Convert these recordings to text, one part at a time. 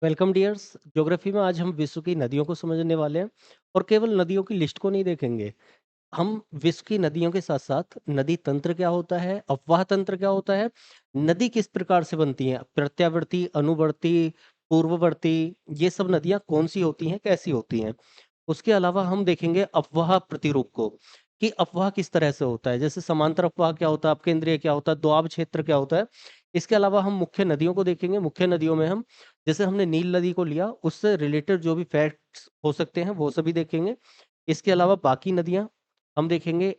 Welcome dears. Geography में आज हम विश्व की नदियों को समझने वाले हैं और केवल नदियों की लिस्ट को नहीं देखेंगे। हम विश्व की नदियों के साथ साथ नदी तंत्र क्या होता है, अपवाह तंत्र क्या होता है, नदी किस प्रकार से बनती है, प्रत्यावर्ती, अनुवर्ती, पूर्ववर्ती, ये सब नदियां कौन सी होती हैं, कैसी होती हैं। उसके अलावा हम देखेंगे अपवाह प्रतिरूप को, कि अपवाह किस तरह से होता है, जैसे समांतर अपवाह क्या होता है, अपकेंद्रीय क्या होता है, दोआब क्षेत्र क्या होता है। इसके अलावा हम मुख्य नदियों को देखेंगे। मुख्य नदियों में हम, जैसे हमने नील नदी को लिया, उससे रिलेटेड जो भी फैक्ट्स हो सकते हैं वो सभी देखेंगे। इसके अलावा बाकी नदियां हम देखेंगे।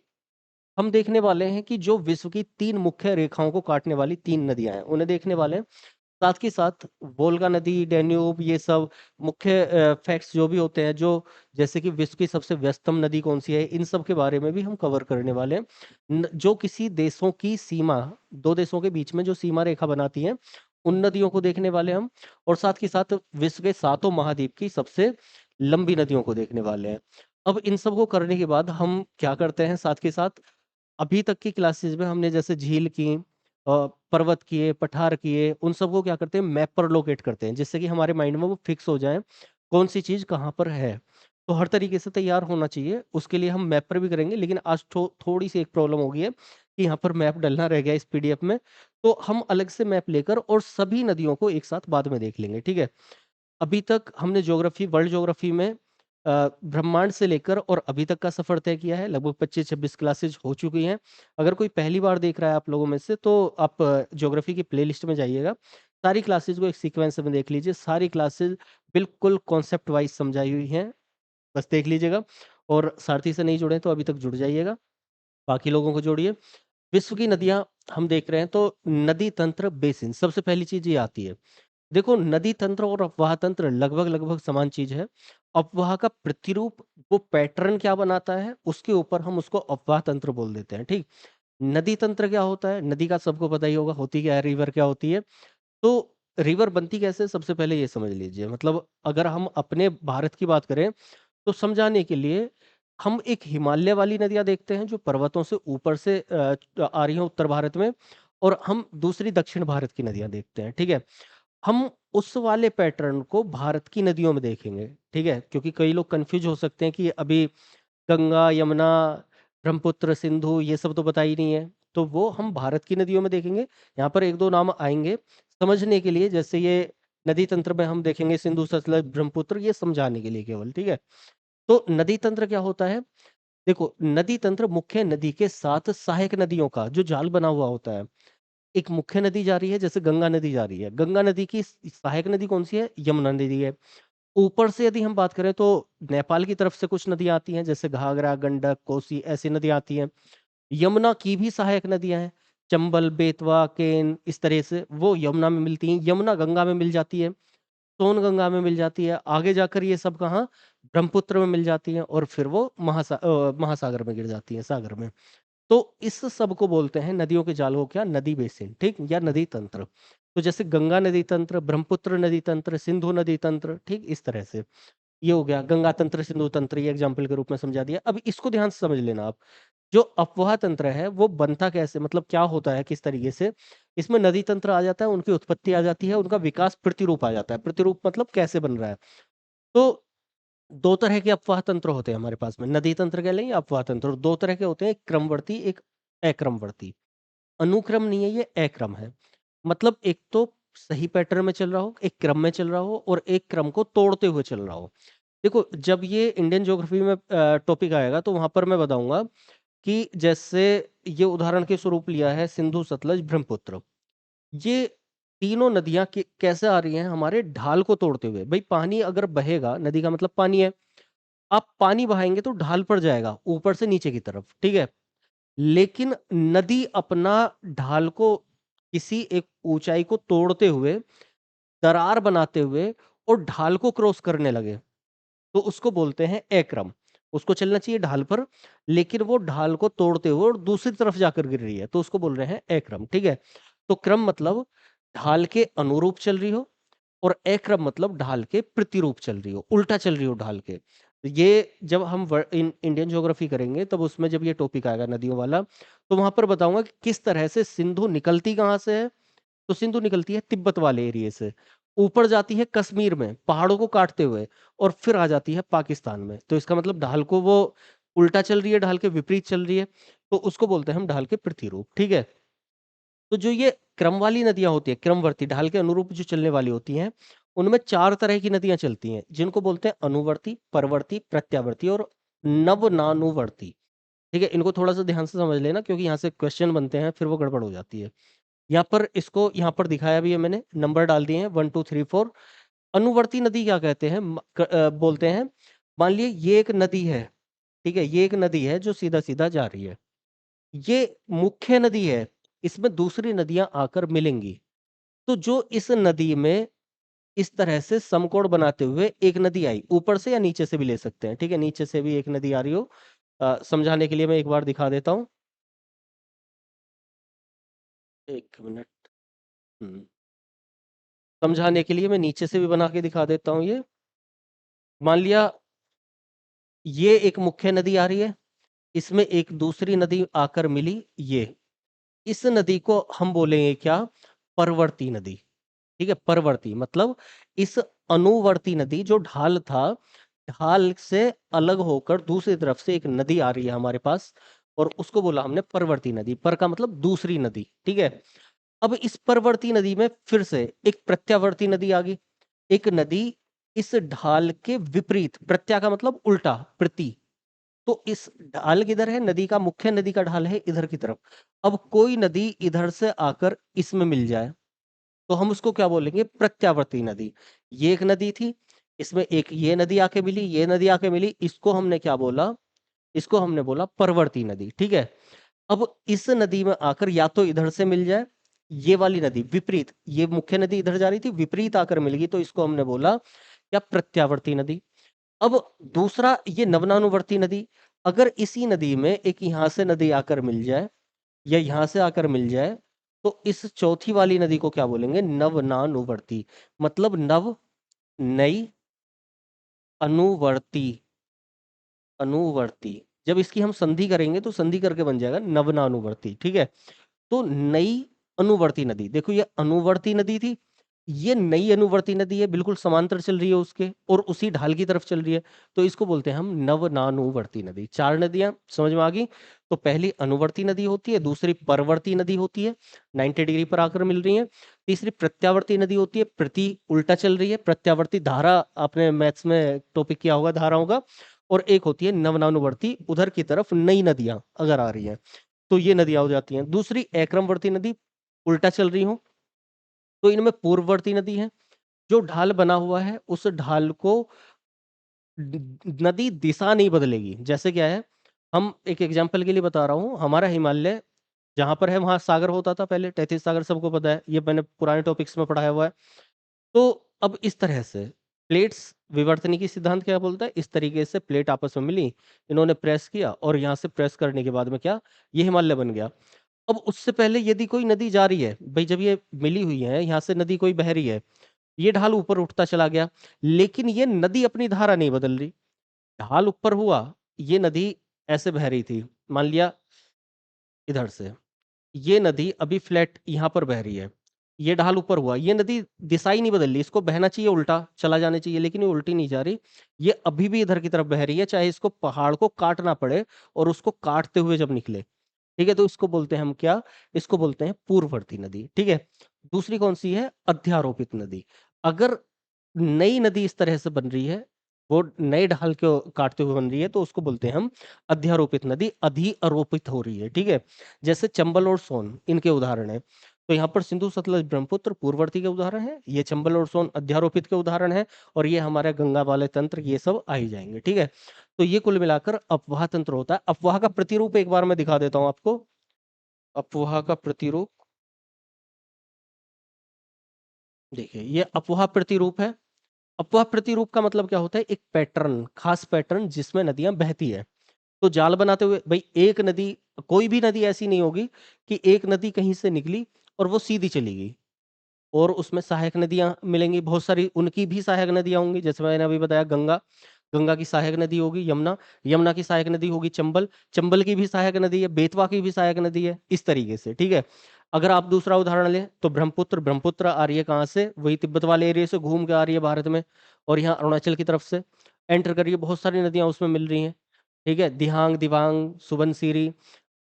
हम देखने वाले हैं कि जो विश्व की 3 मुख्य रेखाओं को काटने वाली 3 नदियां हैं, उन्हें देखने वाले हैं। साथ के साथ वोल्गा नदी, डैन्यूब, ये सब मुख्य फैक्ट्स जो भी होते हैं, जो जैसे कि विश्व की सबसे व्यस्तम नदी कौन सी है, इन सब के बारे में भी हम कवर करने वाले हैं। जो किसी देशों की सीमा, 2 देशों के बीच में जो सीमा रेखा बनाती है, उन नदियों को देखने वाले हम। और साथ के साथ विश्व के सातों महाद्वीप की सबसे लंबी नदियों को देखने वाले हैं। अब इन सब को करने के बाद हम क्या करते हैं, साथ के साथ अभी तक की क्लासेस में हमने जैसे झील की, पर्वत किए, पठार किए, उन सबको क्या करते हैं, मैप पर लोकेट करते हैं, जिससे कि हमारे माइंड में वो फिक्स हो जाए कौन सी चीज कहाँ पर है। तो हर तरीके से तैयार होना चाहिए, उसके लिए हम मैप पर भी करेंगे। लेकिन आज थोड़ी सी एक प्रॉब्लम हो गई है कि यहाँ पर मैप डलना रह गया इस पीडीएफ में। तो हम अलग से मैप लेकर और सभी नदियों को एक साथ बाद में देख लेंगे, ठीक है। अभी तक हमने ज्योग्राफी, वर्ल्ड ज्योग्राफी में ब्रह्मांड से लेकर और अभी तक का सफर तय किया है। लगभग 25-26 क्लासेज हो चुकी हैं। अगर कोई पहली बार देख रहा है आप लोगों में से, तो आप ज्योग्राफी की प्लेलिस्ट में जाइएगा, सारी क्लासेज को एक सीक्वेंस में देख लीजिए। सारी क्लासेज बिल्कुल कॉन्सेप्ट वाइज समझाई हुई हैं, बस देख लीजिएगा। और सारथी से नहीं जुड़े तो अभी तक जुड़ जाइएगा, बाकी लोगों को जोड़िए। विश्व की नदियां हम देख रहे हैं, तो नदी तंत्र बेसिन सबसे पहली चीज ये आती है। देखो, नदी तंत्र और अपवाह तंत्र लगभग लगभग समान चीज है। अपवाह का प्रतिरूप, वो पैटर्न क्या बनाता है, उसके ऊपर हम उसको अपवाह तंत्र बोल देते हैं, ठीक। नदी तंत्र क्या होता है, नदी का सबको पता ही होगा, होती क्या है, रिवर क्या होती है। तो रिवर बनती कैसे है, सबसे पहले ये समझ लीजिए। मतलब अगर हम अपने भारत की बात करें, तो समझाने के लिए हम एक हिमालय वाली नदियां देखते हैं जो पर्वतों से ऊपर से आ रही हैं उत्तर भारत में, और हम दूसरी दक्षिण भारत की नदियां देखते हैं, ठीक है। हम उस वाले पैटर्न को भारत की नदियों में देखेंगे, ठीक है, क्योंकि कई लोग कंफ्यूज हो सकते हैं कि अभी गंगा, यमुना, ब्रह्मपुत्र, सिंधु, ये सब तो पता ही नहीं है। तो वो हम भारत की नदियों में देखेंगे। यहाँ पर एक दो नाम आएंगे समझने के लिए, जैसे ये नदी तंत्र में हम देखेंगे सिंधु, सतलज, ब्रह्मपुत्र, ये समझाने के लिए केवल, ठीक है। तो नदी तंत्र क्या होता है। देखो, नदी तंत्र मुख्य नदी के साथ सहायक नदियों का जो जाल बना हुआ होता है। एक मुख्य नदी जा रही है, जैसे गंगा नदी जा रही है, गंगा नदी की सहायक नदी कौन सी है, यमुना नदी है। ऊपर से यदि हम बात करें तो नेपाल की तरफ से कुछ नदियां आती हैं, जैसे घाघरा, गंडक, कोसी, ऐसी नदियां आती हैं। यमुना की भी सहायक नदियां हैं, चंबल, बेतवा, केन, इस तरह से वो यमुना में मिलती हैं। यमुना गंगा में मिल जाती है, सोन गंगा में मिल जाती है, आगे जाकर ये सब कहाँ, ब्रह्मपुत्र में मिल जाती हैं, और फिर वो महासागर में गिर जाती है, सागर में। तो इस सब को बोलते हैं नदियों के जाल को, क्या, नदी बेसिन, ठीक, या नदी तंत्र। तो जैसे गंगा नदी तंत्र, ब्रह्मपुत्र नदी तंत्र, सिंधु नदी तंत्र, ठीक, इस तरह से ये हो गया गंगा तंत्र, सिंधु तंत्र, ये एग्जाम्पल के रूप में समझा दिया। अब इसको ध्यान से समझ लेना आप। जो अपवाह तंत्र है वो बनता कैसे, मतलब क्या होता है, किस तरीके से। इसमें नदी तंत्र आ जाता है, उनकी उत्पत्ति आ जाती है, उनका विकास प्रतिरूप आ जाता है। प्रतिरूप मतलब कैसे बन रहा है। तो दो तरह के अपवाह तंत्र होते हैं हमारे पास में, नदी तंत्र कह लें या अपवाह तंत्र। दो तरह के होते हैं, एक क्रमवर्ती, एक अक्रमवर्ती। अनुक्रम नहीं है, ये अक्रम है। मतलब एक तो सही पैटर्न में चल रहा हो, एक क्रम में चल रहा हो, और एक क्रम को तोड़ते हुए चल रहा हो। देखो, जब ये इंडियन ज्योग्राफी में टॉपिक आएगा तो वहां पर मैं बताऊंगा कि जैसे ये उदाहरण के स्वरूप लिया है सिंधु, सतलज, ब्रह्मपुत्र। ये तीनों नदियां कैसे आ रही हैं, हमारे ढाल को तोड़ते हुए। भाई, पानी अगर बहेगा, नदी का मतलब पानी है, आप पानी बहाएंगे तो ढाल पर जाएगा, ऊपर से नीचे की तरफ, ठीक है। लेकिन नदी अपना ढाल को किसी एक ऊंचाई को तोड़ते हुए, दरार बनाते हुए, और ढाल को क्रॉस करने लगे, तो उसको बोलते हैं अक्रम। उसको चलना चाहिए ढाल पर, लेकिन वो ढाल को तोड़ते हुए और दूसरी तरफ जाकर गिर रही है, तो उसको बोल रहे हैं अक्रम, ठीक है। तो क्रम मतलब ढाल के अनुरूप चल रही हो, और अक्रम मतलब ढाल के प्रतिरूप चल रही हो, उल्टा चल रही हो ढाल के। तो ये जब हम इंडियन ज्योग्राफी करेंगे, तब उसमें जब ये टॉपिक आएगा नदियों वाला, तो वहां पर बताऊंगा कि किस तरह से सिंधु निकलती कहाँ से है। तो सिंधु निकलती है तिब्बत वाले एरिया से, ऊपर जाती है कश्मीर में पहाड़ों को काटते हुए, और फिर आ जाती है पाकिस्तान में। तो इसका मतलब ढाल को वो उल्टा चल रही है, ढाल के विपरीत चल रही है, तो उसको बोलते हैं हम ढाल के प्रतिरूप। ठीक है। तो जो ये क्रम वाली नदियां होती है, क्रमवर्ती ढाल के अनुरूप जो चलने वाली होती हैं, उनमें चार तरह की नदियां चलती हैं, जिनको बोलते हैं अनुवर्ती, परवर्ती, प्रत्यावर्ती और नवनानुवर्ती। ठीक है, इनको थोड़ा सा ध्यान से समझ लेना, क्योंकि यहाँ से क्वेश्चन बनते हैं फिर वो गड़बड़ हो जाती है। यहाँ पर इसको यहाँ पर दिखाया भी है मैंने, नंबर डाल दिए हैं 1 2 3 4। अनुवर्ती नदी क्या कहते हैं, बोलते हैं, मान लिए ये एक नदी है, ठीक है, ये एक नदी है जो सीधा सीधा जा रही है, ये मुख्य नदी है, इसमें दूसरी नदियां आकर मिलेंगी। तो जो इस नदी में इस तरह से समकोण बनाते हुए एक नदी आई, ऊपर से या नीचे से भी ले सकते हैं, ठीक है, नीचे से भी एक नदी आ रही हो, समझाने के लिए मैं एक बार दिखा देता हूँ। एक मिनट। समझाने के लिए मैं नीचे से भी बना के दिखा देता हूँ। ये मान लिया ये एक मुख्य नदी आ रही है, इसमें एक दूसरी नदी आकर मिली, ये इस नदी को हम बोलेंगे क्या, परवर्ती नदी। ठीक है, परवर्ती मतलब इस अनुवर्ती नदी जो ढाल था, ढाल से अलग होकर दूसरी तरफ से एक नदी आ रही है हमारे पास, और उसको बोला हमने परवर्ती नदी। पर का मतलब दूसरी नदी। ठीक है। अब इस परवर्ती नदी में फिर से एक प्रत्यावर्ती नदी आ गई, एक नदी इस ढाल के विपरीत, प्रत्या का मतलब उल्टा, प्रति। तो इस ढाल किधर है, नदी का मुख्य नदी का ढाल है इधर की तरफ। अब कोई नदी इधर से आकर इसमें मिल जाए, तो हम उसको क्या बोलेंगे, प्रत्यावर्ती नदी। ये एक नदी थी, इसमें एक ये नदी आके मिली, ये नदी आके मिली, इसको हमने क्या बोला, इसको हमने बोला परवर्ती नदी। ठीक है। अब इस नदी में आकर या तो इधर से मिल जाए, ये वाली नदी विपरीत, ये मुख्य नदी इधर जा रही थी, विपरीत आकर मिल गई, तो इसको हमने बोला क्या, प्रत्यावर्ती नदी। अब दूसरा ये नवनानुवर्ती नदी, अगर इसी नदी में एक यहां से नदी आकर मिल जाए या यहां से आकर मिल जाए, तो इस चौथी वाली नदी को क्या बोलेंगे, नवनानुवर्ती। मतलब नव, नई, अनुवर्ती, अनुवर्ती। जब इसकी हम संधि करेंगे तो संधि करके बन जाएगा नवनानुवर्ती। ठीक है। तो नई अनुवर्ती नदी, देखो ये अनुवर्ती नदी थी, ये नई अनुवर्ती नदी है, बिल्कुल समांतर चल रही है उसके और उसी ढाल की तरफ चल रही है, तो इसको बोलते हैं हम नवनानुवर्ती नदी। चार नदियां समझ में आ गई। तो पहली अनुवर्ती नदी होती है, दूसरी परवर्ती नदी होती है, 90 डिग्री पर आकर मिल रही है, तीसरी प्रत्यावर्ती नदी होती है, प्रति उल्टा चल रही है, प्रत्यावर्ती धारा, आपने मैथ्स में टॉपिक किया होगा धाराओं का। और एक होती है नवनानुवर्ती, उधर की तरफ नई नदियां अगर आ रही हैं, तो ये नदियां हो जाती हैं। दूसरी अक्रमवर्ती नदी, उल्टा चल रही हो, तो इनमें पूर्ववर्ती नदी है, जो ढाल बना हुआ है उस ढाल को नदी दिशा नहीं बदलेगी। जैसे क्या है, हम एक एग्जांपल के लिए बता रहा हूँ, हमारा हिमालय जहां पर है वहां सागर होता था पहले, तैतीस सागर सबको पता है, ये मैंने पुराने टॉपिक्स में पढ़ाया हुआ है। तो अब इस तरह से प्लेट्स, विवर्तनिकी सिद्धांत क्या बोलता है, इस तरीके से प्लेट आपस में मिली, इन्होंने प्रेस किया, और यहाँ से प्रेस करने के बाद में क्या, ये हिमालय बन गया। अब उससे पहले यदि कोई नदी जा रही है भाई, जब ये मिली हुई है, यहाँ से नदी कोई बह रही है, ये ढाल ऊपर उठता चला गया, लेकिन ये नदी अपनी धारा नहीं बदल रही, ढाल ऊपर हुआ, ये नदी ऐसे बह रही थी, मान लिया इधर से, ये नदी अभी फ्लैट यहाँ पर बह रही है, ये ढाल ऊपर हुआ, ये नदी दिशा ही नहीं बदल रही, इसको बहना चाहिए उल्टा चला जाना चाहिए, लेकिन ये उल्टी नहीं जा रही, ये अभी भी इधर की तरफ बह रही है, चाहे इसको पहाड़ को काटना पड़े, और उसको काटते हुए जब निकले। ठीक है, तो इसको बोलते हैं हम क्या, इसको बोलते हैं पूर्ववर्ती नदी। ठीक है। दूसरी कौन सी है, अध्यारोपित नदी। अगर नई नदी इस तरह से बन रही है, वो नए ढाल को काटते हुए बन रही है, तो उसको बोलते हैं हम अध्यारोपित नदी, अधि आरोपित हो रही है। ठीक है। जैसे चंबल और सोन इनके उदाहरण है, तो यहाँ पर सिंधु सतलज ब्रह्मपुत्र पूर्ववर्ती के उदाहरण है, ये चंबल और सोन अध्यारोपित के उदाहरण है, और ये हमारे गंगा वाले तंत्र, ये सब आ ही जाएंगे। ठीक है। तो ये कुल मिलाकर अपवाह तंत्र होता है। अपवाह का प्रतिरूप एक बार मैं दिखा देता हूं आपको, अपवाह का प्रतिरूप, देखिए ये अपवाह प्रतिरूप है। अपवाह प्रतिरूप का मतलब क्या होता है, एक पैटर्न, खास पैटर्न जिसमें नदियां बहती है। तो जाल बनाते हुए भाई, एक नदी, कोई भी नदी ऐसी नहीं होगी कि एक नदी कहीं से निकली और वो सीधी चली गई, और उसमें सहायक नदियां मिलेंगी बहुत सारी, उनकी भी सहायक नदियां होंगी, जैसे मैंने अभी बताया गंगा, गंगा की सहायक नदी होगी यमुना, यमुना की सहायक नदी होगी चंबल, चंबल की भी सहायक नदी है, बेतवा की भी सहायक नदी है, इस तरीके से। ठीक है। अगर आप दूसरा उदाहरण लें तो ब्रह्मपुत्र आ रही है कहाँ से, वही तिब्बत वाले एरिया से घूम के आ रही है भारत में, और यहाँ अरुणाचल की तरफ से एंटर कर रही है, बहुत सारी नदियां उसमें मिल रही हैं। ठीक है, दिहांग, दिबांग, सुबनसिरी।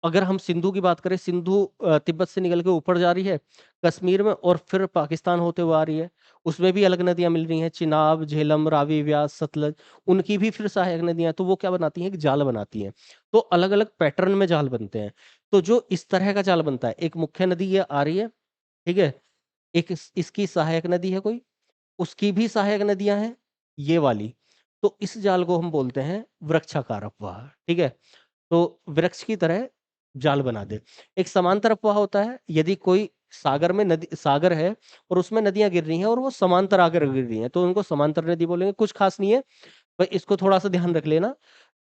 अगर हम सिंधु की बात करें, सिंधु तिब्बत से निकल के ऊपर जा रही है कश्मीर में, और फिर पाकिस्तान होते हुए आ रही है। उसमें भी अलग नदियां मिल रही हैं, चिनाब, झेलम, रावी, व्यास, सतलज। उनकी भी फिर सहायक नदियां, तो वो क्या बनाती हैं, एक जाल बनाती हैं। तो अलग अलग पैटर्न में जाल बनते हैं। तो जो इस तरह का जाल बनता है, एक मुख्य नदी ये आ रही है, ठीक है, एक इसकी सहायक नदी है कोई, उसकी भी सहायक नदियां हैं ये वाली। तो इस जाल को हम बोलते हैं वृक्षाकार अपवाह। ठीक है, तो वृक्ष की तरह जाल बना दे। एक समांतर अपवाह होता है, यदि कोई सागर में नदी, सागर है और उसमें नदियां गिर रही हैं और वो समांतर आकर गिर रही हैं, तो उनको समांतर नदी बोलेंगे। कुछ खास नहीं है, पर इसको थोड़ा सा ध्यान रख लेना।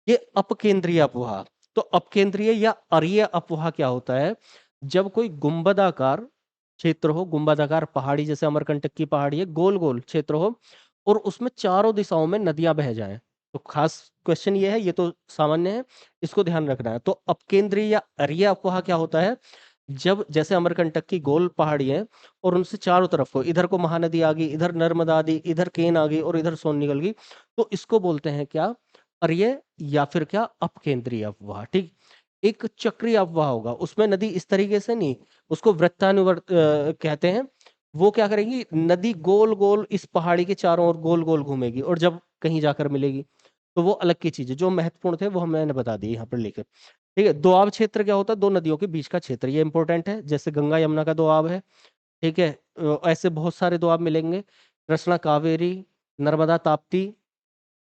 ये अपकेंद्रीय अपवाह। तो अपकेंद्रीय या अरीय अपवाह क्या होता है, जब कोई गुंबदाकार क्षेत्र हो, गुंबदाकार पहाड़ी, जैसे अमरकंटक की पहाड़ी है, गोल गोल क्षेत्र हो, और उसमें चारों दिशाओं में नदियां बह जाएं। तो खास क्वेश्चन ये है, ये तो सामान्य है, इसको ध्यान रखना है। तो अपकेंद्रीय या अरीय अपवाह क्या होता है, जब जैसे अमरकंटक की गोल पहाड़ी है और उनसे चारों तरफ को, इधर को महानदी आ गई, इधर नर्मदा आ गई, इधर केन आ गई, और इधर सोन निकल गई, तो इसको बोलते हैं क्या, अरीय या फिर क्या, अपकेंद्रीय अपवाह। ठीक, एक चक्रीय अपवाह होगा, उसमें नदी इस तरीके से नहीं, उसको वृत्तानुवर्त कहते हैं। वो क्या करेगी, नदी गोल गोल इस पहाड़ी के चारों ओर गोल गोल घूमेगी, और जब कहीं जाकर मिलेगी, तो वो अलग की चीज है। जो महत्वपूर्ण थे वो मैंने बता दी यहाँ पर लेकर। ठीक है, दोआब क्षेत्र क्या होता है, दो नदियों के बीच का क्षेत्र, ये इंपॉर्टेंट है। जैसे गंगा यमुना का दोआब है, ठीक है, ऐसे बहुत सारे दोआब मिलेंगे, कृष्णा, कावेरी, नर्मदा, ताप्ती।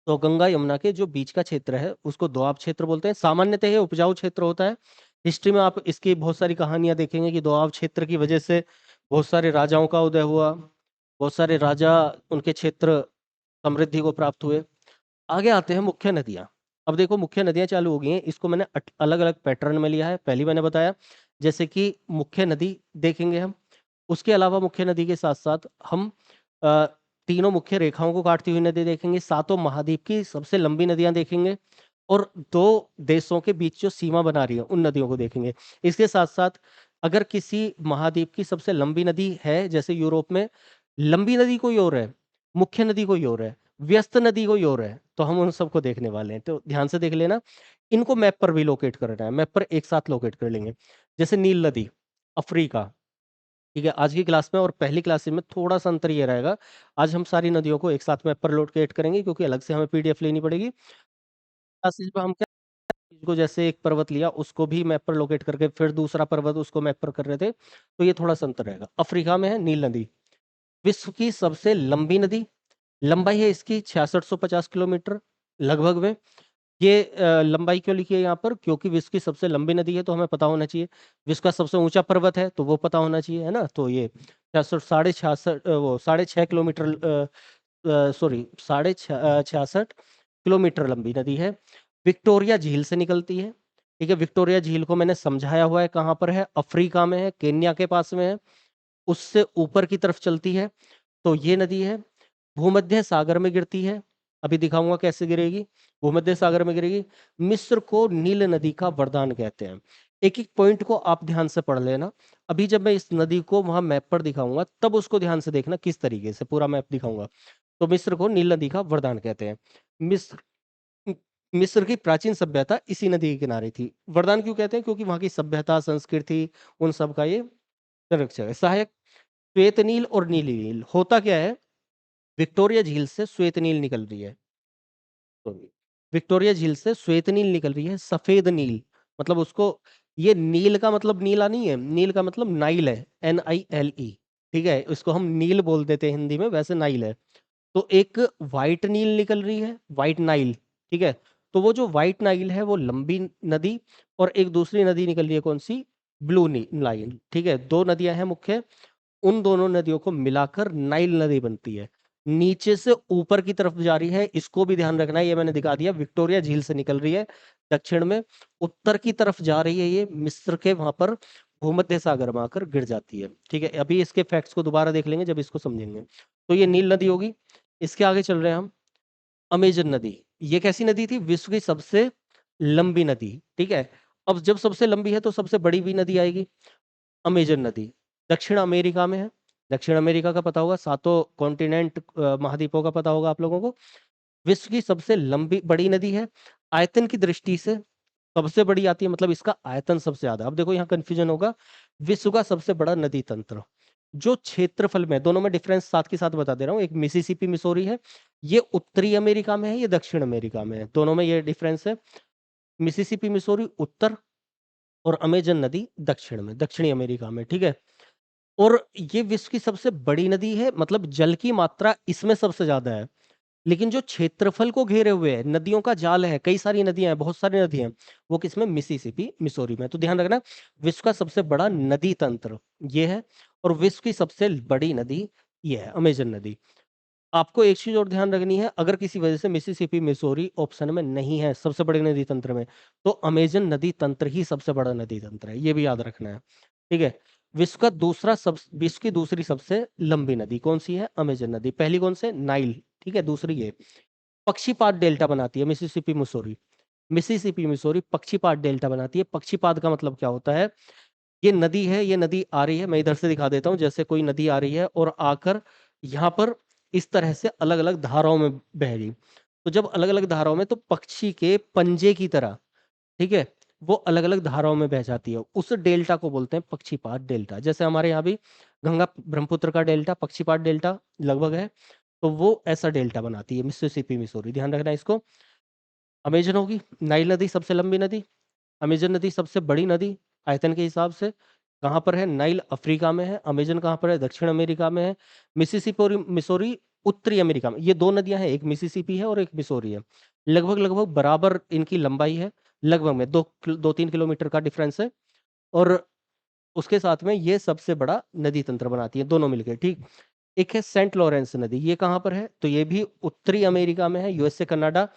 तो गंगा यमुना के जो बीच का क्षेत्र है उसको दोआब क्षेत्र बोलते हैं। सामान्यतः ये उपजाऊ क्षेत्र होता है। हिस्ट्री में आप इसकी बहुत सारी कहानियां देखेंगे कि दोआब क्षेत्र की वजह से बहुत सारे राजाओं का उदय हुआ, बहुत सारे राजा, उनके क्षेत्र समृद्धि को प्राप्त हुए। आगे आते हैं मुख्य नदियां। अब देखो, मुख्य नदियां चालू हो गई हैं, इसको मैंने अलग अलग पैटर्न में लिया है, पहली मैंने बताया। जैसे कि मुख्य नदी देखेंगे हम, उसके अलावा मुख्य नदी के साथ साथ हम अ, तीनों मुख्य रेखाओं को काटती हुई नदी देखेंगे, सातों महाद्वीप की सबसे लंबी नदियां देखेंगे, और दो देशों के बीच जो सीमा बना रही है उन नदियों को देखेंगे। इसके साथ साथ अगर किसी महाद्वीप की सबसे लंबी नदी है, जैसे यूरोप में, लंबी नदी कोई और है, मुख्य नदी कोई और है, व्यस्त नदी कोई और है, तो हम उन सबको देखने वाले हैं। तो ध्यान से देख लेना, इनको मैप पर भी लोकेट करना है, मैप पर एक साथ लोकेट कर लेंगे। जैसे नील नदी, अफ्रीका। ठीक है, आज की क्लास में और पहली क्लास में थोड़ा सा अंतर ये रहेगा, आज हम सारी नदियों को एक साथ मैप पर लोकेट करेंगे, क्योंकि अलग से हमें पीडीएफ लेनी पड़ेगी। क्लासेज में हम क्या, को जैसे एक पर्वत लिया उसको भी मैप पर लोकेट करके फिर दूसरा पर्वत उसको मैप पर कर रहे थे, तो ये थोड़ा सा अंतर रहेगा। अफ्रीका में है नील नदी, विश्व की सबसे लंबी नदी, लंबाई है इसकी 6650 किलोमीटर लगभग में। ये लंबाई क्यों लिखी है यहाँ पर, क्योंकि विश्व की सबसे लंबी नदी है तो हमें पता होना चाहिए। विश्व का सबसे ऊंचा पर्वत है तो वो पता होना चाहिए, है ना। तो ये 66, साढ़े 66, वो 6.5 किलोमीटर, सॉरी, 66 किलोमीटर लंबी नदी है। विक्टोरिया झील से निकलती है। ठीक है, विक्टोरिया झील को मैंने समझाया हुआ है, कहाँ पर है, अफ्रीका में है, केन्या के पास में है, उससे ऊपर की तरफ चलती है। तो ये नदी है, भूमध्य सागर में गिरती है, अभी दिखाऊंगा कैसे गिरेगी, भूमध्य सागर में गिरेगी। मिस्र को नील नदी का वरदान कहते हैं। एक एक पॉइंट को आप ध्यान से पढ़ लेना। अभी जब मैं इस नदी को वहां मैप पर दिखाऊंगा तब उसको ध्यान से देखना, किस तरीके से पूरा मैप दिखाऊंगा। तो मिस्र को नील नदी का वरदान कहते हैं। मिस्र मिस्र की प्राचीन सभ्यता इसी नदी के किनारे थी। वरदान क्यों कहते हैं, क्योंकि वहां की सभ्यता, संस्कृति, उन सब का ये संरक्षक है, सहायक। श्वेत नील और नीली नील होता क्या है, विक्टोरिया झील से श्वेत नील निकल रही है, तो विक्टोरिया झील से श्वेत नील निकल रही है, सफेद नील। मतलब उसको, ये नील का मतलब नीला नहीं है, नील का मतलब नाइल है, NILE। ठीक है, इसको हम नील बोल देते हैं हिंदी में, वैसे नाइल है। तो एक व्हाइट नील निकल रही है, व्हाइट नाइल। ठीक है, तो वो जो व्हाइट नाइल है वो लंबी नदी, और एक दूसरी नदी निकल रही है, कौन सी, ब्लू नाइल। ठीक है, दो नदियां हैं मुख्य, उन दोनों नदियों को मिलाकर नाइल नदी बनती है। नीचे से ऊपर की तरफ जा रही है, इसको भी ध्यान रखना है, ये मैंने दिखा दिया, विक्टोरिया झील से निकल रही है दक्षिण में, उत्तर की तरफ जा रही है, ये मिस्र के वहां पर भूमध्य सागर में आकर गिर जाती है। ठीक है, अभी इसके फैक्ट्स को दोबारा देख लेंगे जब इसको समझेंगे। तो ये नील नदी होगी। इसके आगे चल रहे हैं हम, अमेजन नदी। ये कैसी नदी थी, विश्व की सबसे लंबी नदी। ठीक है, अब जब सबसे लंबी है तो सबसे बड़ी भी नदी आएगी। अमेजन नदी दक्षिण अमेरिका में है। दक्षिण अमेरिका का पता होगा, सातों कॉन्टिनेंट महाद्वीपों का पता होगा आप लोगों को। विश्व की सबसे लंबी बड़ी नदी है। आयतन की दृष्टि से सबसे बड़ी आती है, मतलब इसका आयतन सबसे ज्यादा। अब देखो यहाँ कंफ्यूजन होगा। विश्व का सबसे बड़ा नदी तंत्र जो क्षेत्रफल में, दोनों में डिफरेंस साथ के साथ बता दे रहा हूँ। एक मिसिसिपी मिसोरी है, ये उत्तरी अमेरिका में है, ये दक्षिण अमेरिका में है, दोनों में ये डिफरेंस है। मिसिसिपी मिसोरी उत्तर और अमेजन नदी दक्षिण में, दक्षिणी अमेरिका में, ठीक है। और ये विश्व की सबसे बड़ी नदी है, मतलब जल की मात्रा इसमें सबसे ज्यादा है। लेकिन जो क्षेत्रफल को घेरे हुए है, नदियों का जाल है, कई सारी नदियां हैं, बहुत सारी नदियां हैं, वो किसमें, मिसिसिपी मिसोरी में। तो ध्यान रखना, विश्व का सबसे बड़ा नदी तंत्र ये है, और विश्व की सबसे बड़ी नदी ये है अमेजन नदी। आपको एक चीज और ध्यान रखनी है, अगर किसी वजह से मिसिसिपी मिसोरी ऑप्शन में नहीं है सबसे बड़े नदी तंत्र में, तो अमेजन नदी तंत्र ही सबसे बड़ा नदी तंत्र है, ये भी याद रखना है, ठीक है। विश्व की दूसरी सबसे लंबी नदी कौन सी है, अमेजन नदी। पहली कौन से, नाइल, ठीक है, दूसरी है पक्षीपात डेल्टा बनाती है मिसिसिपी मिसोरी। मिसिसिपी मिसोरी पक्षीपात डेल्टा बनाती है। पक्षीपात का मतलब क्या होता है, ये नदी है, ये नदी आ रही है, मैं इधर से दिखा देता हूँ, जैसे कोई नदी आ रही है और आकर यहाँ पर इस तरह से अलग अलग धाराओं में बह रही। तो जब अलग अलग धाराओं में, तो पक्षी के पंजे की तरह, ठीक है, वो अलग अलग धाराओं में बह जाती है, उस डेल्टा को बोलते हैं पक्षीपात डेल्टा। जैसे हमारे यहाँ भी गंगा ब्रह्मपुत्र का डेल्टा पक्षीपात डेल्टा लगभग है, तो वो ऐसा डेल्टा बनाती है मिसिसिपी मिसोरी, ध्यान रखना इसको। अमेजन होगी नाइल नदी सबसे लंबी नदी, अमेजन नदी सबसे बड़ी नदी आयतन के हिसाब से। कहाँ पर है, नाइल अफ्रीका में है, अमेजन कहाँ पर है, दक्षिण अमेरिका में है। मिसिसिपी और मिसोरी उत्तरी अमेरिका में। ये दो नदियां हैं, एक मिसिसिपी है और एक मिसोरी है। लगभग लगभग बराबर इनकी लंबाई है, लगभग में 2-3 किलोमीटर का डिफरेंस है। और उसके साथ में ये सबसे बड़ा नदी तंत्र बनाती है दोनों मिलकर, ठीक। एक है सेंट लॉरेंस नदी, ये कहाँ पर है, तो ये भी उत्तरी अमेरिका में है, यूएसए कनाडा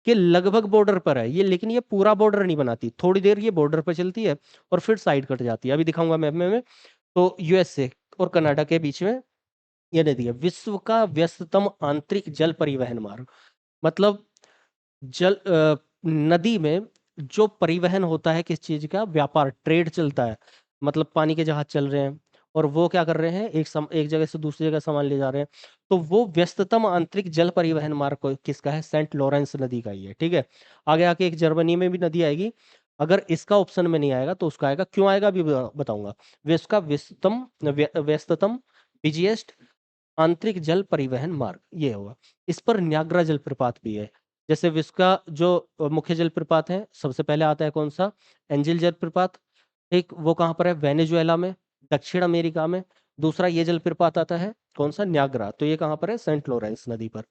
के लगभग बॉर्डर पर है ये। लेकिन ये पूरा बॉर्डर नहीं बनाती, थोड़ी देर ये बॉर्डर पर चलती है और फिर साइड कट जाती है, अभी दिखाऊंगा मैप में। तो यूएसए और कनाडा के बीच में ये नदी है। विश्व का व्यस्ततम आंतरिक जल परिवहन मार्ग, मतलब नदी में जो परिवहन होता है, किस चीज का, व्यापार, ट्रेड चलता है, मतलब पानी के जहाज चल रहे हैं और वो क्या कर रहे हैं, एक जगह से दूसरी जगह सामान ले जा रहे हैं। तो वो व्यस्ततम आंतरिक जल परिवहन मार्ग किसका है, सेंट लॉरेंस नदी का ही है, ठीक है। आगे आके एक जर्मनी में भी नदी आएगी, अगर इसका ऑप्शन में नहीं आएगा तो उसका आएगा, क्यों आएगा अभी बताऊंगा। विश्व का व्यस्ततम बिजिएस्ट आंतरिक जल परिवहन मार्ग ये होगा। इस पर न्याग्रा जलप्रपात भी है। जैसे विश्व का जो मुख्य जलप्रपात है, सबसे पहले आता है कौन सा, एंजिल जलप्रपात, एक वो कहाँ पर है, वेनेजुएला में, दक्षिण अमेरिका में। दूसरा ये जलप्रपात आता है कौन सा, न्याग्रा, तो ये कहाँ पर है, सेंट लॉरेंस नदी पर।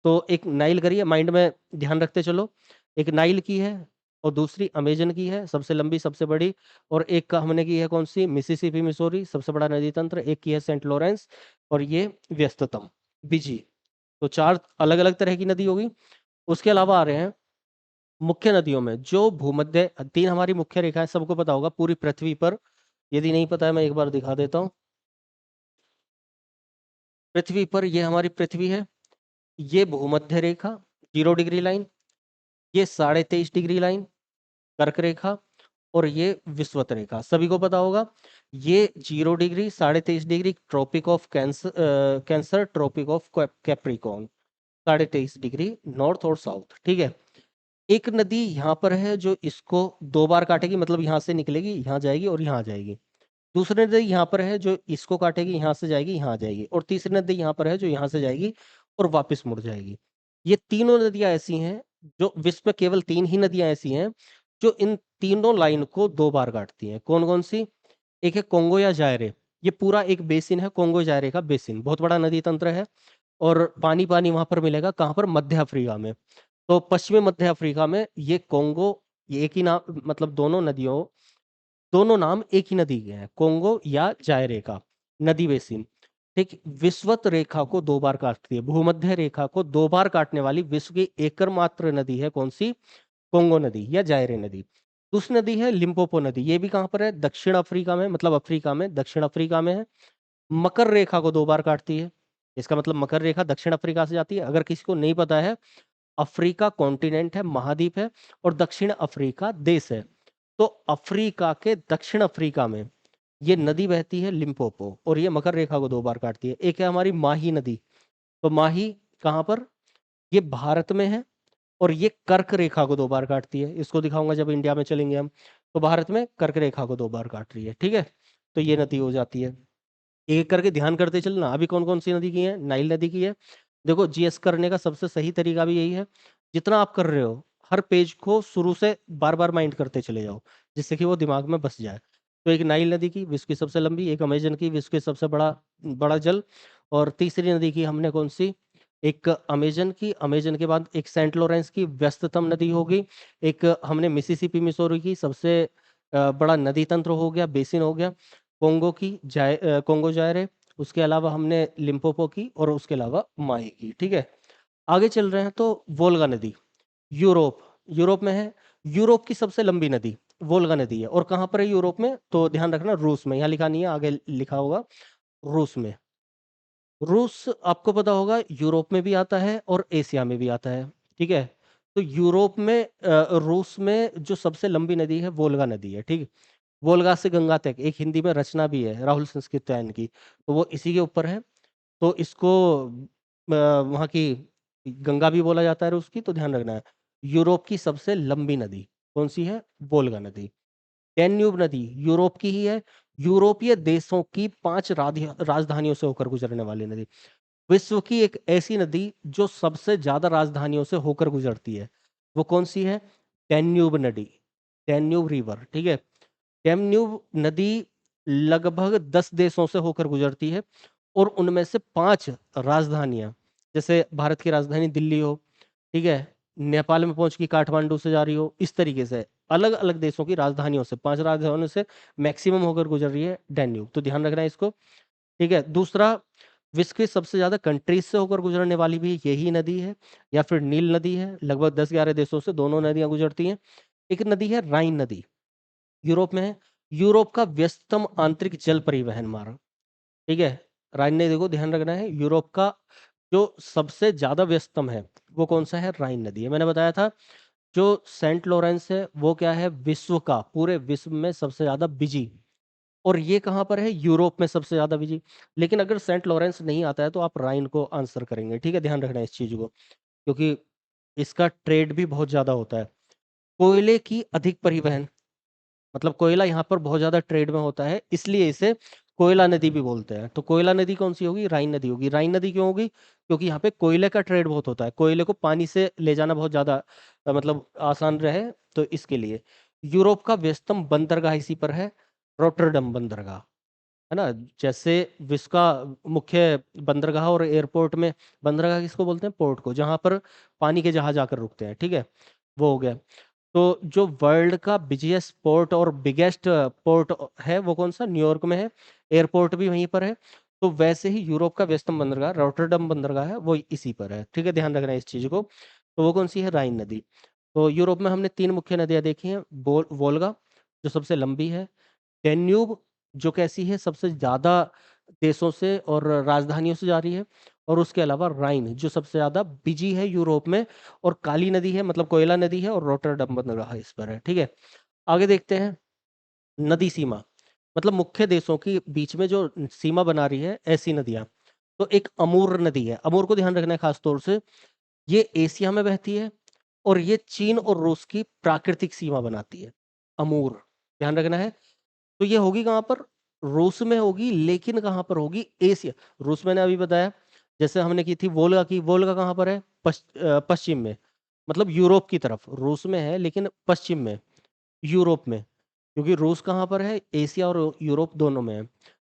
तो एक नाइल करिए माइंड में, ध्यान रखते चलो। एक नाइल की है और दूसरी अमेजन की है, सबसे लंबी सबसे बड़ी। और एक का हमने की है कौन सी, मिसिसिपी मिसोरी, सबसे बड़ा नदी तंत्र। एक की है सेंट लॉरेंस, और ये व्यस्ततम बिजी। तो चार अलग अलग तरह की नदी होगी। उसके अलावा आ रहे हैं मुख्य नदियों में, जो भूमध्य, तीन हमारी मुख्य रेखाएं सबको पता होगा पूरी पृथ्वी पर। यदि नहीं पता है मैं एक बार दिखा देता हूँ। पृथ्वी पर ये हमारी पृथ्वी है, ये भूमध्य रेखा 0 डिग्री लाइन, ये 23.5 डिग्री लाइन कर्क रेखा, और ये विषुवत रेखा सभी को पता होगा। ये 0 degree, 23.5 degree tropic of cancer, cancer tropic of capricorn, 23.5 degree north और साउथ, ठीक है। एक नदी यहाँ पर है जो इसको दो बार काटेगी, मतलब यहाँ से निकलेगी, यहाँ जाएगी और यहाँ जाएगी। दूसरी नदी यहाँ पर है जो इसको काटेगी, यहाँ से जाएगी, यहाँ आ जाएगी। और तीसरी नदी यहाँ पर है जो यहाँ से जाएगी और वापस मुड़ जाएगी। ये तीनों नदियां ऐसी हैं, जो विश्व में केवल तीन ही नदियां ऐसी हैं जो इन तीनों लाइन को दो बार काटती हैं। कौन कौन सी, एक है कोंगो या जायरे, ये पूरा एक बेसिन है, कोंगो जायरे का बेसिन, बहुत बड़ा नदी तंत्र है। और पानी पानी वहां पर मिलेगा, कहाँ पर, मध्य अफ्रीका में। तो पश्चिमी मध्य अफ्रीका में ये कोंगो, ये एक ही नाम, मतलब दोनों नाम एक ही नदी के हैं, कोंगो या जायरे का नदी बेसिन, ठीक। विषुवत रेखा को दो बार काटती है, भूमध्य रेखा को दो बार काटने वाली विश्व की एकमात्र नदी है कौन सी, कोंगो नदी या जायरे नदी। दूसरी नदी है लिम्पोपो नदी, ये भी कहाँ पर है, दक्षिण अफ्रीका में, मतलब अफ्रीका में, दक्षिण अफ्रीका में है। मकर रेखा को दो बार काटती है, इसका मतलब मकर रेखा दक्षिण अफ्रीका से जाती है। अगर किसी को नहीं पता है, अफ्रीका कॉन्टिनेंट है, महाद्वीप है, और दक्षिण अफ्रीका देश है। तो अफ्रीका के दक्षिण अफ्रीका में ये नदी बहती है लिम्पोपो और ये मकर रेखा को 2 बार काटती है। एक है हमारी माही नदी, तो माही कहाँ पर? ये भारत में है और ये कर्क रेखा को 2 बार काटती है। इसको दिखाऊंगा जब इंडिया में चलेंगे हम। तो भारत में कर्क रेखा को 2 बार काट रही है, ठीक है। तो ये नदी हो जाती है। एक करके ध्यान करते चलना। अभी कौन कौन सी नदी की है? नाइल नदी की है। देखो, जीएस करने का सबसे सही तरीका भी यही है, जितना आप कर रहे हो हर पेज को शुरू से बार बार माइंड करते चले जाओ, जिससे कि वो दिमाग में बस जाए। तो एक नाइल नदी की, विश्व की सबसे लंबी, एक अमेजन की, विश्व की सबसे बड़ा बड़ा जल, और तीसरी नदी की हमने कौन सी? एक अमेजन की, अमेजन के बाद एक सेंट लॉरेंस की व्यस्ततम नदी होगी, एक हमने मिसिसिपी मिसोरी की, सबसे बड़ा नदी तंत्र हो गया, बेसिन हो गया, कोंगो की, कोंगो जायरे, उसके अलावा हमने लिम्पोपो की, और उसके अलावा माही की, ठीक है। आगे चल रहे हैं तो वोल्गा नदी, यूरोप, यूरोप में है। यूरोप की सबसे लंबी नदी वोल्गा नदी है। और कहाँ पर है यूरोप में? तो ध्यान रखना, रूस में। यहाँ लिखा नहीं है, आगे लिखा होगा रूस में। रूस आपको पता होगा यूरोप में भी आता है और एशिया में भी आता है, ठीक है। तो यूरोप में रूस में जो सबसे लंबी नदी है वोल्गा नदी है, ठीक है। वोल्गा से गंगा तक एक हिंदी में रचना भी है राहुल संस्कृत्यायन की, तो वो इसी के ऊपर है। तो इसको वहाँ की गंगा भी बोला जाता है रूस की, तो ध्यान रखना है। यूरोप की सबसे लंबी नदी कौन सी है? वोल्गा नदी। डैन्यूब नदी यूरोप की ही है। यूरोपीय देशों की 5 राजधानियों से होकर गुजरने वाली नदी। विश्व की एक ऐसी नदी जो सबसे ज्यादा राजधानियों से होकर गुजरती है, वो कौन सी है? डैन्यूब नदी, डैन्यूब रिवर, ठीक है। डैन्यूब नदी लगभग 10 देशों से होकर गुजरती है, और उनमें से 5 राजधानियां, जैसे भारत की राजधानी दिल्ली हो, ठीक है, नेपाल में पहुंच की काठमांडू से जा रही हो, इस तरीके से अलग अलग देशों की राजधानियों से, 5 राजधानियों से मैक्सिमम होकर गुजर रही है डैन्यूब, तो ध्यान रखना है इसको, ठीक है। दूसरा, विश्व की सबसे ज्यादा कंट्रीज से होकर गुजरने वाली भी यही नदी है, या फिर नील नदी है। लगभग 10-11 देशों से दोनों नदियां गुजरती हैं। एक नदी है राइन नदी, यूरोप में है। यूरोप का व्यस्तम आंतरिक जल परिवहन मार्ग, ठीक है। राइन नदी को ध्यान रखना है। यूरोप का जो सबसे ज्यादा व्यस्तम है वो कौन सा है? राइन नदी है। मैंने बताया था जो सेंट लॉरेंस है वो क्या है? विश्व का, पूरे विश्व में सबसे ज्यादा बिजी, और ये कहाँ पर है? यूरोप में सबसे ज्यादा बिजी। लेकिन अगर सेंट लॉरेंस नहीं आता है तो आप राइन को आंसर करेंगे, ठीक है। ध्यान रखना है इस चीज को, क्योंकि इसका ट्रेड भी बहुत ज्यादा होता है। कोयले की अधिक परिवहन, मतलब कोयला यहाँ पर बहुत ज्यादा ट्रेड में होता है, इसलिए इसे कोयला नदी भी बोलते हैं। तो कोयला नदी कौन सी होगी? राइन नदी होगी। राइन नदी क्यों होगी? क्योंकि यहाँ पे कोयले का ट्रेड बहुत होता है, कोयले को पानी से ले जाना बहुत ज्यादा मतलब आसान रहे, तो इसके लिए। यूरोप का व्यस्तम बंदरगाह इसी पर है, रोटरडम बंदरगाह, है ना। जैसे विश्व का मुख्य बंदरगाह और एयरपोर्ट में, बंदरगाह किसको बोलते हैं? पोर्ट को, जहां पर पानी के जहाज आकर रुकते हैं, ठीक है, वो हो गया। तो जो वर्ल्ड का बिजिएस्ट पोर्ट और बिगेस्ट पोर्ट है वो कौन सा? न्यूयॉर्क में है, एयरपोर्ट भी वहीं पर है। तो वैसे ही यूरोप का व्यस्तम बंदरगाह रोटरडम बंदरगाह है, वो इसी पर है, ठीक है। ध्यान रखना है इस चीज को। तो वो कौन सी है? राइन नदी। तो यूरोप में हमने 3 मुख्य नदियां देखी हैं। वोल्गा जो सबसे लंबी है, डेन्यूब जो कैसी है? सबसे ज्यादा देशों से और राजधानियों से जा रही है, और उसके अलावा राइन जो सबसे ज्यादा बिजी है यूरोप में, और काली नदी है, मतलब कोयला नदी है, और रोटरडम बंदरगाह इस पर है, ठीक है। आगे देखते हैं नदी सीमा, मतलब मुख्य देशों की बीच में जो सीमा बना रही है ऐसी नदियां। तो एक अमूर नदी है, अमूर को ध्यान रखना है खास तौर से। ये एशिया में बहती है, और ये चीन और रूस की प्राकृतिक सीमा बनाती है, अमूर, ध्यान रखना है। तो ये होगी कहाँ पर? रूस में होगी, लेकिन कहाँ पर होगी? एशिया। रूस मैंने अभी बताया, जैसे हमने की थी वोल्गा की, वोल्गा कहाँ पर है? पश्चिम में, मतलब यूरोप की तरफ। रूस में है लेकिन पश्चिम में, यूरोप में, क्योंकि रूस कहाँ पर है? एशिया और यूरोप दोनों में है।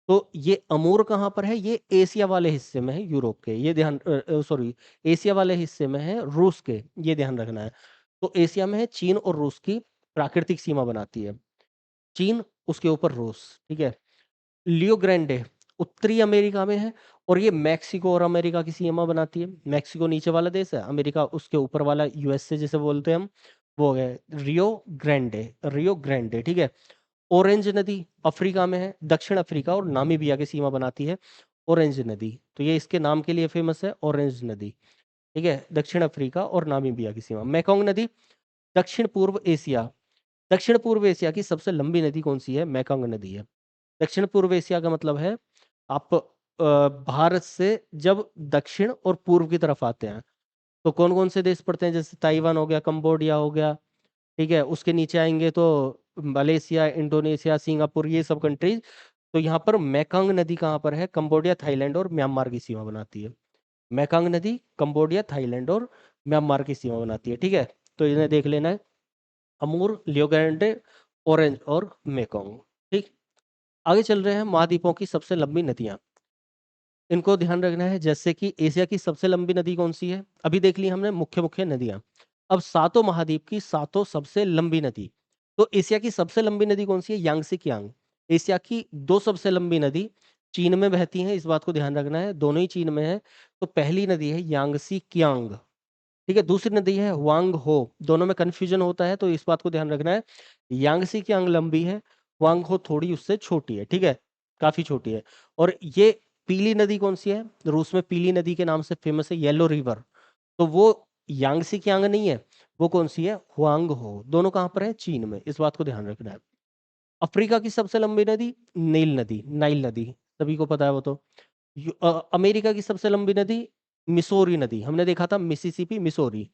तो ये अमूर कहाँ पर है? ये एशिया वाले हिस्से में है यूरोप के, ये ध्यान, सॉरी, एशिया वाले हिस्से में है रूस के, ये ध्यान रखना है। तो एशिया में है, चीन और रूस की प्राकृतिक सीमा बनाती है, चीन, उसके ऊपर रूस, ठीक है। लियो ग्रैंडे उत्तरी अमेरिका में है, और ये मैक्सिको और अमेरिका की सीमा बनाती है। मैक्सिको नीचे वाला देश है, अमेरिका उसके ऊपर वाला, यूएसए जिसे बोलते हैं हम, वो है रियो ग्रैंडे, रियो ग्रैंडे, ठीक है। ऑरेंज नदी अफ्रीका में है, दक्षिण अफ्रीका और नामीबिया की सीमा बनाती है ऑरेंज नदी। तो ये इसके नाम के लिए फेमस है, ऑरेंज नदी, ठीक है। दक्षिण अफ्रीका और नामीबिया की सीमा। मैकोंग नदी दक्षिण पूर्व एशिया, दक्षिण पूर्व एशिया की सबसे लंबी नदी कौन सी है? मैकोंग नदी है। दक्षिण पूर्व एशिया का मतलब है आप भारत से जब दक्षिण और पूर्व की तरफ आते हैं तो कौन कौन से देश पड़ते हैं, जैसे ताइवान हो गया, कंबोडिया हो गया, ठीक है। उसके नीचे आएंगे तो मलेशिया, इंडोनेशिया, सिंगापुर, ये सब कंट्रीज। तो यहाँ पर मैकांग नदी कहाँ पर है? कंबोडिया, थाईलैंड और म्यांमार की सीमा बनाती है। मैकांग नदी कंबोडिया, थाईलैंड और म्यांमार की सीमा बनाती है, ठीक है। तो इन्हें देख लेना है, अमूर, लियो ग्रांडे, ऑरेंज और मेकोंग, ठीक। आगे चल रहे हैं, महाद्वीपों की सबसे लंबी नदियां, इनको ध्यान रखना है। जैसे कि एशिया की सबसे लंबी नदी कौन सी है, अभी देख ली हमने मुख्य मुख्य नदियां। अब सातों महाद्वीप की सातों सबसे लंबी नदी। तो एशिया की सबसे लंबी नदी कौन सी है? यांगसी कियांग। एशिया की दो सबसे लंबी नदी चीन में बहती हैं, इस बात को ध्यान रखना है, दोनों ही चीन में है। तो पहली नदी है यांगसी कियांग, ठीक है। दूसरी नदी है हुआंग हो, दोनों में कंफ्यूजन होता है, तो इस बात को ध्यान रखना है। यांगसी कियांग लंबी है, हुआंग हो थोड़ी उससे छोटी है, ठीक है, काफी छोटी है। और ये पीली नदी कौन सी है? रूस में पीली नदी के नाम से फेमस है, येलो रिवर। तो वो यांगसी कियांग नहीं है, वो कौन सी है? हुआंग हो। दोनों कहाँ पर है? चीन में, इस बात को ध्यान रखना है। अफ्रीका की सबसे लंबी नदी नील नदी, नाइल नदी, सभी को पता है वो तो। अमेरिका की सबसे लंबी नदी मिसोरी नदी, हमने देखा था मिसिसिपी, मिसोरी।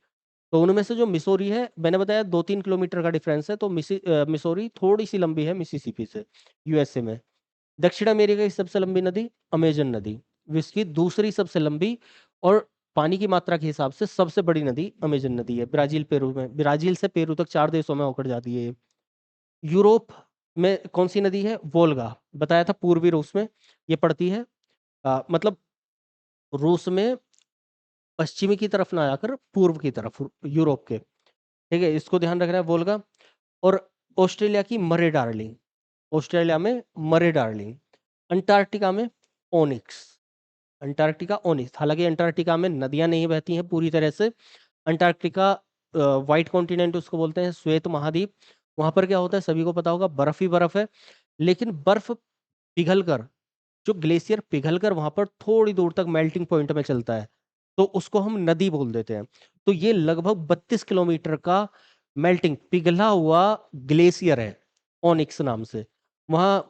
तो उनमें से जो मिसोरी है, मैंने बताया 2-3 किलोमीटर का डिफरेंस है, तो मिसोरी थोड़ी सी लंबी है मिसिसिपी से, यूएसए में। दक्षिण अमेरिका की सबसे लंबी नदी अमेजन नदी, विश्व की दूसरी सबसे लंबी और पानी की मात्रा के हिसाब से सबसे बड़ी नदी अमेजन नदी है। ब्राजील पेरू में, ब्राजील से पेरू तक 4 देशों में होकर जाती है ये। यूरोप में कौन सी नदी है? वोल्गा, बताया था पूर्वी रूस में ये पड़ती है। मतलब रूस में पश्चिमी की तरफ ना जाकर पूर्व की तरफ, यूरोप के, ठीक है, इसको ध्यान रखना है, वोल्गा। और ऑस्ट्रेलिया की मरे डार्लिंग, ऑस्ट्रेलिया में मरे डार्लिंग। अंटार्कटिका में ओनिक्स, अंटार्कटिका ओनिक्स। हालांकि अंटार्कटिका में नदियां नहीं बहती हैं पूरी तरह से। अंटार्कटिका व्हाइट कॉन्टिनेंट उसको बोलते हैं, श्वेत महाद्वीप। वहां पर क्या होता है सभी को पता होगा, बर्फ ही बर्फ है। लेकिन बर्फ पिघलकर, जो ग्लेशियर पिघलकर वहां पर थोड़ी दूर तक मेल्टिंग पॉइंट में चलता है, तो उसको हम नदी बोल देते हैं। तो ये लगभग 32 किलोमीटर का मेल्टिंग पिघला हुआ ग्लेशियर है, ओनिक्स नाम से। वहां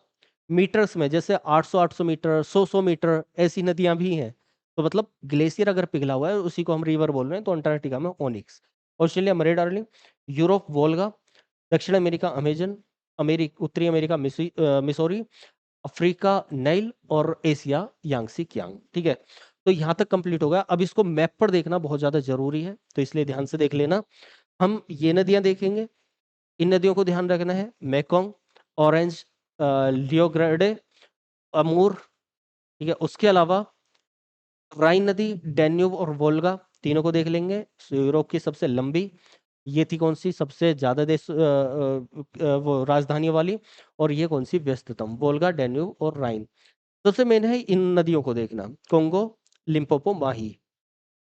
मीटर्स में जैसे 800 मीटर, 100 मीटर ऐसी नदियां भी हैं। तो मतलब ग्लेशियर अगर पिघला हुआ है, उसी को हम रिवर बोल रहे हैं। तो अंटार्कटिका में ओनिक्स, ऑस्ट्रेलिया मरे डार्लिंग, यूरोप वोल्गा, दक्षिण अमेरिका अमेजन, उत्तरी अमेरिका मिसोरी, अफ्रीका नाइल और एशिया यांगसी कियांग, ठीक है। तो यहाँ तक कंप्लीट हो गया। अब इसको मैप पर देखना बहुत ज्यादा जरूरी है, तो इसलिए ध्यान से देख लेना। हम ये नदियां देखेंगे, इन नदियों को ध्यान रखना है, मेकोंग, ऑरेंज, लियो ग्रांडे, अमूर, ठीक है। उसके अलावा राइन नदी, डैन्यूब और वोल्गा, तीनों को देख लेंगे। यूरोप की सबसे लंबी ये थी कौन सी? सबसे ज्यादा देश वो राजधानी वाली। और ये कौन सी? व्यस्ततम, वोल्गा, डैन्यूब और राइन। सबसे मेन है इन नदियों को देखना, कोंगो, लिम्पोपो, माही,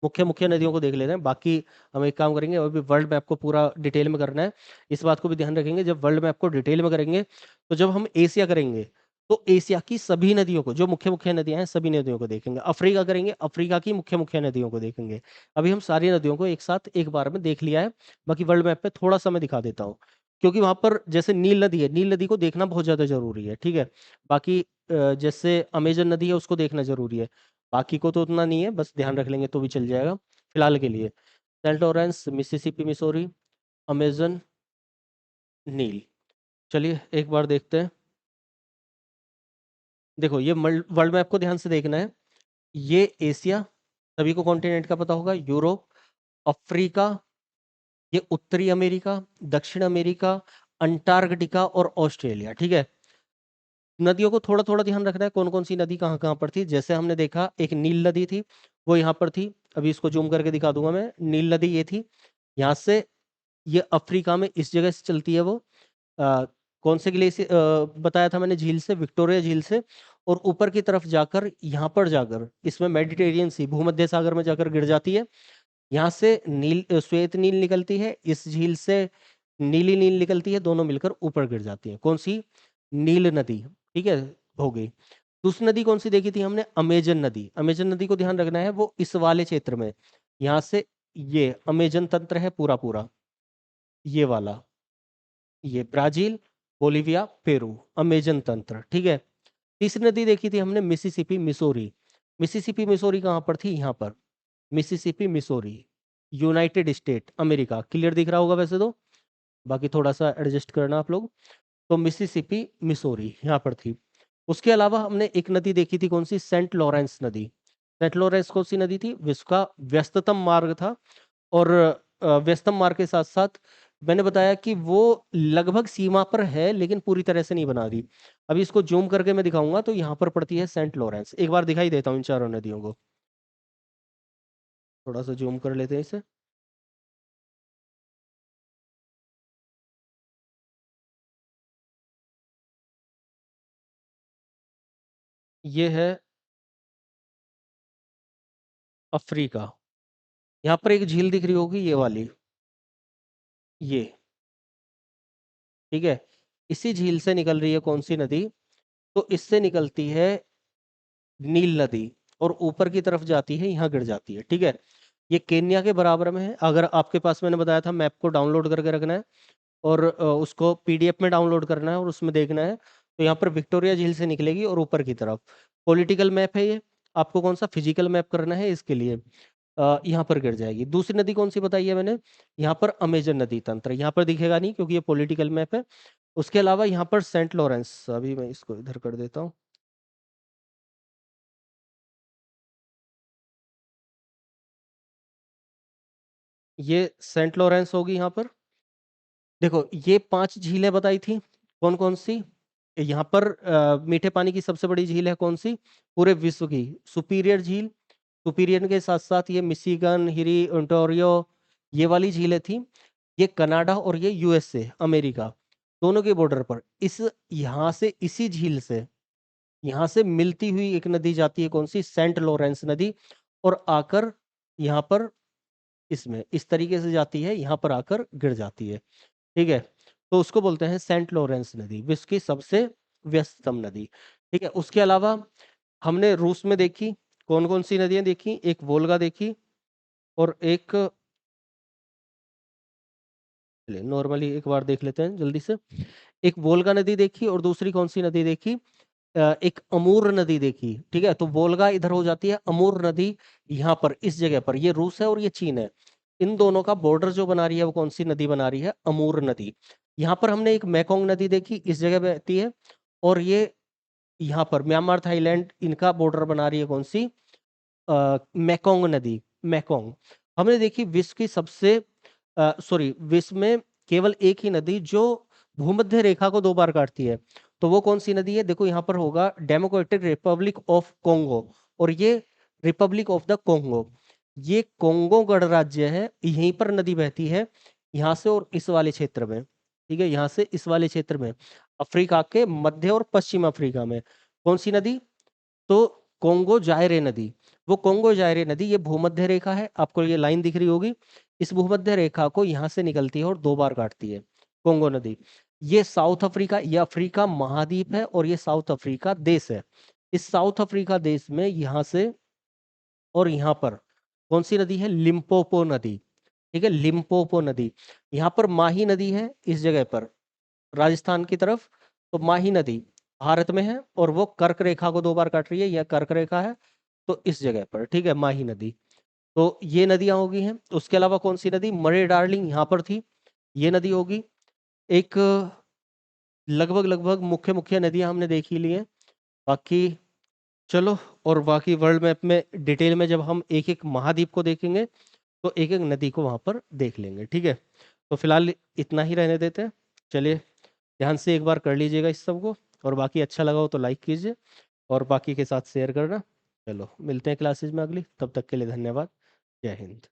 मुख्य मुख्य नदियों को देख लेते हैं। बाकी हम एक काम करेंगे, अभी वर्ल्ड मैप को पूरा डिटेल में करना है। इस बात को भी ध्यान रखेंगे, जब वर्ल्ड मैप को डिटेल में करेंगे, तो जब हम एशिया करेंगे तो एशिया की सभी नदियों को, जो मुख्य मुख्य नदियां हैं सभी नदियों को देखेंगे। अफ्रीका करेंगे, अफ्रीका की मुख्य मुख्य नदियों को देखेंगे। अभी हम सारी नदियों को एक साथ एक बार में देख लिया है। बाकी वर्ल्ड मैप पे थोड़ा सा मैं दिखा देता हूँ, क्योंकि वहां पर जैसे नील नदी है, नील नदी को देखना बहुत ज्यादा जरूरी है, ठीक है। बाकी जैसे अमेजन नदी है उसको देखना जरूरी है। बाकी को तो उतना नहीं है, बस ध्यान रख लेंगे तो भी चल जाएगा फिलहाल के लिए। Saint Lawrence, Mississippi, Missouri, Amazon, Nile. चलिए एक बार देखते हैं। देखो ये वर्ल्ड मैप को ध्यान से देखना है। ये एशिया, सभी को कॉन्टिनेंट का पता होगा, यूरोप, अफ्रीका, ये उत्तरी अमेरिका, दक्षिण अमेरिका, अंटार्कटिका और ऑस्ट्रेलिया, ठीक है। नदियों को थोड़ा थोड़ा ध्यान रखना है, कौन कौन सी नदी कहाँ कहाँ पर थी। जैसे हमने देखा एक नील नदी थी, वो यहाँ पर थी। अभी इसको जूम करके दिखा दूंगा मैं, नील नदी ये थी। यहाँ से ये अफ्रीका में इस जगह से चलती है वो, आ, कौन से ग्लेशियर बताया था मैंने, झील से, विक्टोरिया झील से। और ऊपर की तरफ जाकर, यहाँ पर जाकर इसमें मेडिटेरियन सी, भूमध्य सागर में जाकर गिर जाती है। यहाँ से नील श्वेत नील निकलती है, इस झील से नीली नील निकलती है, दोनों मिलकर ऊपर गिर जाती है। कौन सी? नील नदी, ठीक है, हो गई। दूसरी नदी कौन सी देखी थी हमने? अमेजन नदी। अमेजन नदी को ध्यान रखना है, वो इस वाले क्षेत्र में, यहाँ से ये अमेजन तंत्र है पूरा पूरा, ये वाला, ये ब्राजील, बोलिविया, पेरू, अमेजन तंत्र, ठीक है। तीसरी नदी देखी थी हमने मिसिसिपी मिसोरी। मिसिसिपी मिसोरी कहाँ पर थी? यहाँ पर Mississippi Missouri, United state America. Clear दिख रहा होगा वैसे तो, बाकी थोड़ा सा एडजस्ट करना आप लोग। तो मिसिसिपी मिसोरी यहाँ पर थी। उसके अलावा हमने एक नदी देखी थी, कौन सी? सेंट लॉरेंस नदी। सेंट लॉरेंस कौन सी नदी थी? विश्व का व्यस्ततम मार्ग था। और व्यस्तम मार्ग के साथ साथ मैंने बताया कि वो लगभग सीमा पर है लेकिन पूरी तरह से नहीं बना रही। अभी इसको जूम करके मैं दिखाऊंगा तो यहाँ पर पड़ती है सेंट लॉरेंस। एक बार दिखाई देता हूँ इन चारों नदियों को, थोड़ा सा जूम कर लेते हैं इसे। ये है अफ्रीका। यहाँ पर एक झील दिख रही होगी, ये वाली, ये, ठीक है। इसी झील से निकल रही है कौन सी नदी? तो इससे निकलती है नील नदी, और ऊपर की तरफ जाती है, यहाँ गिर जाती है, ठीक है। ये केन्या के बराबर में है। अगर आपके पास, मैंने बताया था, मैप को डाउनलोड करके रखना है और उसको पीडीएफ में डाउनलोड करना है और उसमें देखना है, तो यहाँ पर विक्टोरिया झील से निकलेगी और ऊपर की तरफ। पॉलिटिकल मैप है ये। आपको कौन सा फिजिकल मैप करना है इसके लिए यहाँ पर गिर जाएगी। दूसरी नदी कौन सी बताई है मैंने? यहाँ पर अमेजन नदी तंत्र, यहाँ पर दिखेगा नहीं क्योंकि ये पॉलिटिकल मैप है। उसके अलावा यहाँ पर सेंट लॉरेंस, अभी मैं इसको इधर कर देता हूँ। ये सेंट लॉरेंस होगी यहाँ पर। देखो ये 5 झीलें बताई थी, कौन कौन सी? यहाँ पर मीठे पानी की सबसे बड़ी झील है कौन सी पूरे विश्व की? सुपीरियर झील। सुपीरियर के साथ साथ ये मिशिगन, हिरी, ओंटारियो, ये वाली झीलें थी। ये कनाडा और ये यूएसए अमेरिका, दोनों के बॉर्डर पर। इस यहाँ से, इसी झील से, यहाँ से मिलती हुई एक नदी जाती है कौन सी? सेंट लॉरेंस नदी। और आकर यहाँ पर इसमें इस तरीके से जाती है, यहाँ पर आकर गिर जाती है, ठीक है। तो उसको बोलते हैं सेंट लॉरेंस नदी, विश्व की सबसे व्यस्ततम नदी, ठीक है। उसके अलावा हमने रूस में देखी कौन कौन सी नदियां देखी? एक वोल्गा देखी, और एक, नॉर्मली एक बार देख लेते हैं जल्दी से। एक वोल्गा नदी देखी और दूसरी कौन सी नदी देखी? एक अमूर नदी देखी, ठीक है। तो वोल्गा इधर हो जाती है, अमूर नदी यहाँ पर इस जगह पर, ये रूस है और ये चीन है। इन दोनों का बॉर्डर जो बना रही है वो कौन सी नदी बना रही है? अमूर नदी। यहाँ पर हमने एक मैकोंग नदी देखी, इस जगह पे आती है। और ये यहाँ पर म्यांमार, थाईलैंड, इनका बॉर्डर बना रही है कौन सी? मैकोंग नदी, मैकोंग। हमने देखी विश्व की सबसे, सॉरी, विश्व में केवल एक ही नदी जो भूमध्य रेखा को 2 बार काटती है, तो वो कौन सी नदी है? देखो यहाँ पर होगा डेमोक्रेटिक रिपब्लिक ऑफ कोंगो, और ये रिपब्लिक ऑफ द कोंगो। ये कोंगो गणराज्य है, यहीं पर नदी बहती है, यहाँ से और इस वाले क्षेत्र में, ठीक है, यहाँ से इस वाले क्षेत्र में, अफ्रीका के मध्य और पश्चिम अफ्रीका में। कौन सी नदी? तो कोंगो जायरे नदी। वो कोंगो जायरे नदी, ये भूमध्य रेखा है, आपको ये लाइन दिख रही होगी। इस भूमध्य रेखा को यहाँ से निकलती है और 2 बार काटती है कोंगो नदी। ये साउथ अफ्रीका, ये अफ्रीका महाद्वीप है और ये साउथ अफ्रीका देश है। इस साउथ अफ्रीका देश में यहाँ से और यहाँ पर कौन सी नदी है? लिम्पोपो नदी, ठीक है, लिम्पोपो नदी। यहाँ पर माही नदी है इस जगह पर, राजस्थान की तरफ। तो माही नदी भारत में है और वो कर्क रेखा को 2 बार काट रही है, यह कर्क रेखा है, तो इस जगह पर, ठीक है, माही नदी। तो ये नदियां होगी हैं। उसके अलावा कौन सी नदी? मरे डार्लिंग यहाँ पर थी, ये नदी होगी एक। लगभग लगभग मुख्य मुख्य नदियां हमने देख ही ली हैं। बाकी चलो, और बाकी वर्ल्ड मैप में डिटेल में जब हम एक एक महाद्वीप को देखेंगे तो एक एक नदी को वहां पर देख लेंगे, ठीक है। तो फिलहाल इतना ही रहने देते हैं। चलिए, ध्यान से एक बार कर लीजिएगा इस सब को, और बाकी अच्छा लगा हो तो लाइक कीजिए और बाकी के साथ शेयर करना। चलो, मिलते हैं क्लासेज में अगली, तब तक के लिए धन्यवाद। जय हिंद।